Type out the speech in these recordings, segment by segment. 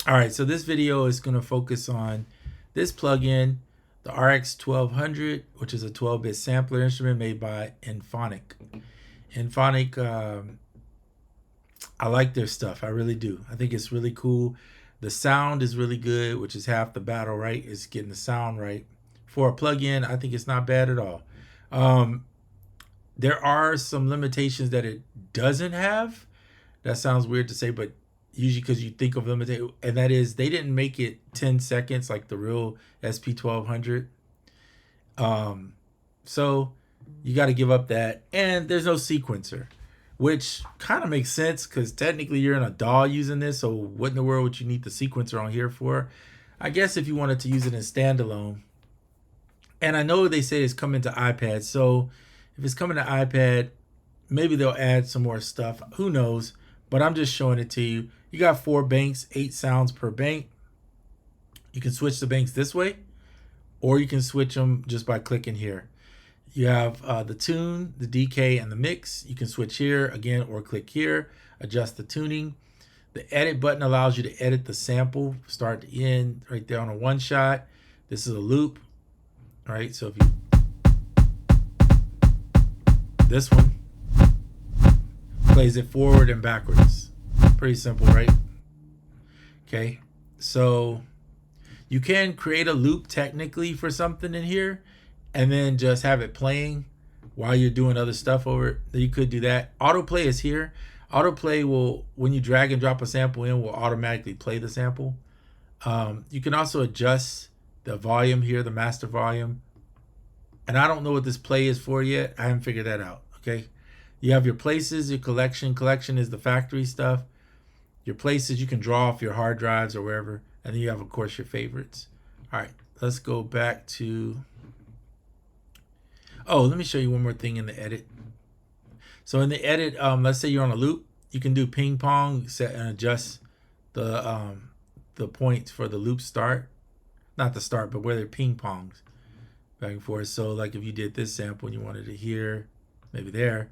All right, so this video is going to focus on this plugin, the RX1200, which is a 12-bit sampler instrument made by Inphonik. Inphonik, I like their stuff. I really do. I think it's really cool. The sound is really good, which is half the battle, right? Is getting the sound right. For a plugin, I think it's not bad at all. There are some limitations that it doesn't have. That sounds weird to say, but usually because you think of limited, and that is they didn't make it 10 seconds like the real SP1200. So you got to give up that, and there's no sequencer, which kind of makes sense because technically you're in a DAW using this, so what in the world would you need the sequencer on here for? I guess if you wanted to use it in standalone. And I know they say it's coming to iPad, so if it's coming to iPad, maybe they'll add some more stuff. Who knows? But I'm just showing it to you. You got 4 banks, 8 sounds per bank. You can switch the banks this way, or you can switch them just by clicking here. You have the tune, the decay, and the mix. You can switch here again or click here, adjust the tuning. The edit button allows you to edit the sample, start to end, right there on a one shot. This is a loop, all right? So if you, this one plays it forward and backwards. Pretty simple, right? Okay, so you can create a loop technically for something in here and then just have it playing while you're doing other stuff over it. You could do that. Autoplay is here. Autoplay will, when you drag and drop a sample in, will automatically play the sample. You can also adjust the volume here, the master volume. And I don't know what this play is for yet. I haven't figured that out, okay? You have your places, your collection. Collection is the factory stuff. Your places, you can draw off your hard drives or wherever. And then you have, of course, your favorites. All right, let's go back to... Oh, let me show you one more thing in the edit. So in the edit, let's say you're on a loop. You can do ping pong, set and adjust the points for the loop start. Not the start, but where they're ping pongs back and forth. So like if you did this sample and you wanted it here, maybe there.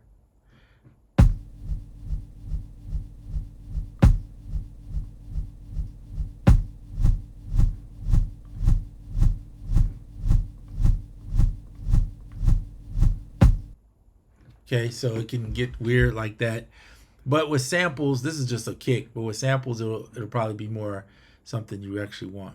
Okay, so it can get weird like that. But with samples, this is just a kick. But with samples, it'll probably be more something you actually want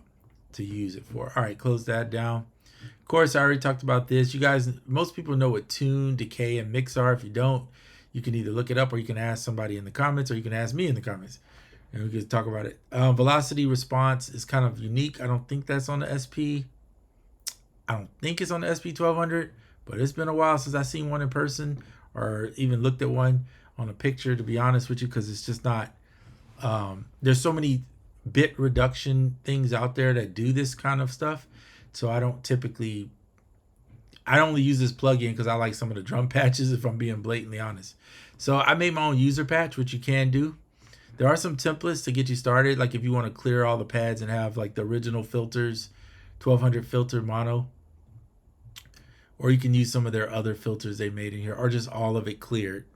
to use it for. All right, close that down. Of course, I already talked about this. You guys, most people know what tune, decay, and mix are. If you don't, you can either look it up or you can ask somebody in the comments or you can ask me in the comments. And we can talk about it. Velocity response is kind of unique. I don't think that's on the SP. I don't think it's on the SP1200, but it's been a while since I've seen one in person or even looked at one on a picture, to be honest with you, because it's just not, there's so many bit reduction things out there that do this kind of stuff. So I don't typically, I only use this plugin because I like some of the drum patches, if I'm being blatantly honest. So I made my own user patch, which you can do. There are some templates to get you started. Like if you want to clear all the pads and have like the original filters, 1200 filter mono, or you can use some of their other filters they made in here, or just all of it cleared.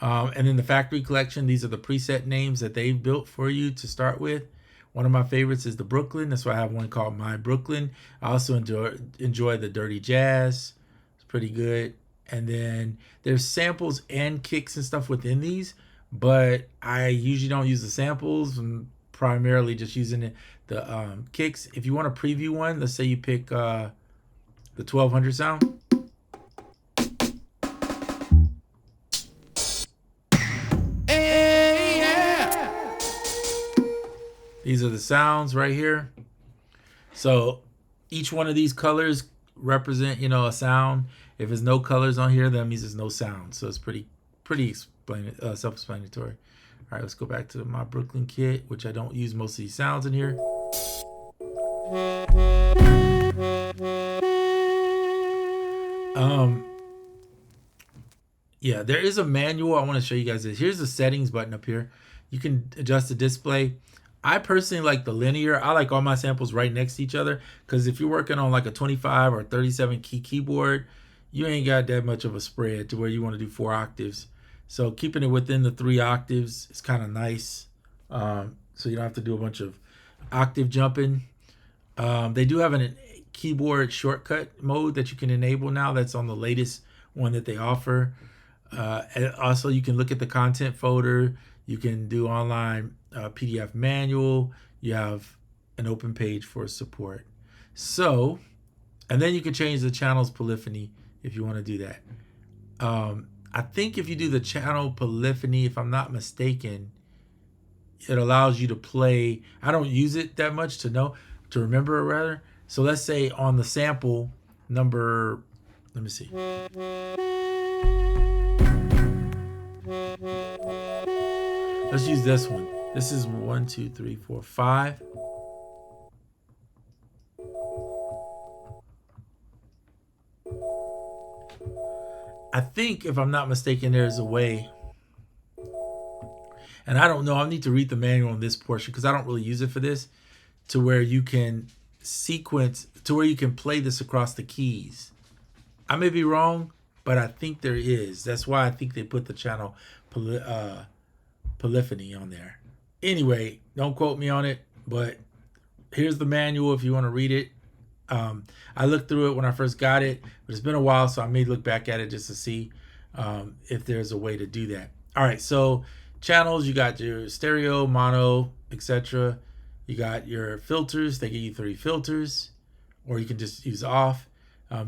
And then the factory collection, these are the preset names that they've built for you to start with. One of my favorites is the Brooklyn. That's why I have one called My Brooklyn. I also enjoy the Dirty Jazz. It's pretty good. And then there's samples and kicks and stuff within these, but I usually don't use the samples. I'm primarily just using the kicks. If you want to preview one, let's say you pick the 1200 sound. Hey, yeah. These are the sounds right here. So each one of these colors represent, you know, a sound. If there's no colors on here, that means there's no sound. So it's pretty self-explanatory. All right, let's go back to my Brooklyn kit, which I don't use most of these sounds in here. Yeah, there is a manual. I want to show you guys this. Here's the settings button up here. You can adjust the display. I personally like the linear. I like all my samples right next to each other because if you're working on like a 25 or 37 key keyboard, you ain't got that much of a spread to where you want to do 4 octaves. So keeping it within the 3 octaves is kind of nice. so you don't have to do a bunch of octave jumping. They do have a keyboard shortcut mode that you can enable now. That's on the latest one that they offer. And also, you can look at the content folder. You can do online PDF manual. You have an open page for support. So, and then you can change the channel's polyphony if you want to do that. I think if you do the channel polyphony, if I'm not mistaken, it allows you to play. I don't use it that much to remember rather. So let's say on the sample number, let me see. Let's use this one. This is 1, 2, 3, 4, 5. I think, if I'm not mistaken, there's a way, and I don't know, I need to read the manual on this portion because I don't really use it for this, to where you can sequence, to where you can play this across the keys. I may be wrong, but I think there is. That's why I think they put the channel polyphony on there. Anyway, don't quote me on it, but here's the manual if you want to read it. I looked through it when I first got it, but it's been a while, so I may look back at it just to see if there's a way to do that. All right, so channels, you got your stereo, mono, etc. You got your filters. They give you 3 filters, or you can just use off.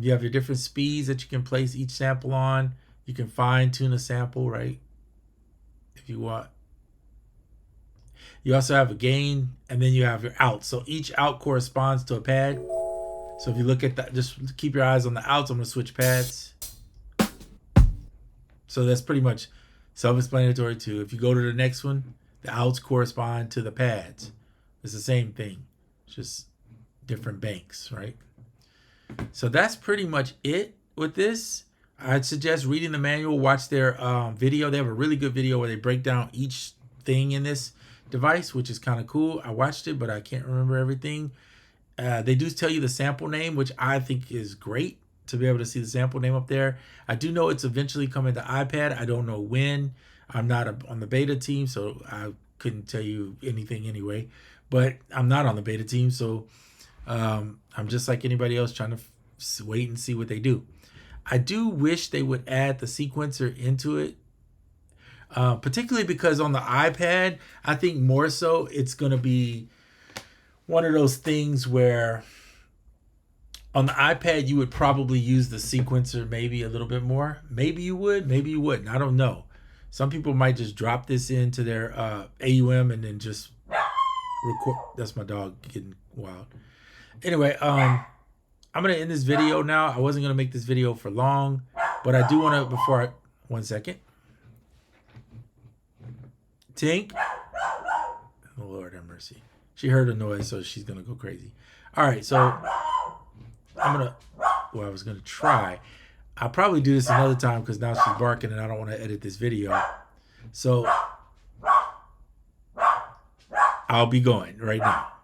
You have your different speeds that you can place each sample on. You can fine tune a sample, right, if you want. You also have a gain, and then you have your out. So each out corresponds to a pad. So if you look at that, just keep your eyes on the outs. I'm going to switch pads. So that's pretty much self-explanatory too. If you go to the next one, the outs correspond to the pads. It's the same thing, just different banks, right? So that's pretty much it with this. I'd suggest reading the manual, watch their video. They have a really good video where they break down each thing in this device, which is kind of cool. I watched it, but I can't remember everything. They do tell you the sample name, which I think is great to be able to see the sample name up there. I do know it's eventually coming to iPad. I don't know when. I'm not on the beta team, so I couldn't tell you anything anyway. But I'm not on the beta team, so I'm just like anybody else trying to wait and see what they do. I do wish they would add the sequencer into it, particularly because on the iPad, I think more so it's going to be one of those things where on the iPad, you would probably use the sequencer maybe a little bit more. Maybe you would, maybe you wouldn't. I don't know. Some people might just drop this into their AUM and then just record. That's my dog getting wild. Anyway, I'm going to end this video now. I wasn't going to make this video for long, but I do want to, one second. Tink. Oh, Lord have mercy. She heard a noise, so she's going to go crazy. All right, so I was going to try. I'll probably do this another time because now she's barking and I don't want to edit this video. So I'll be going right now.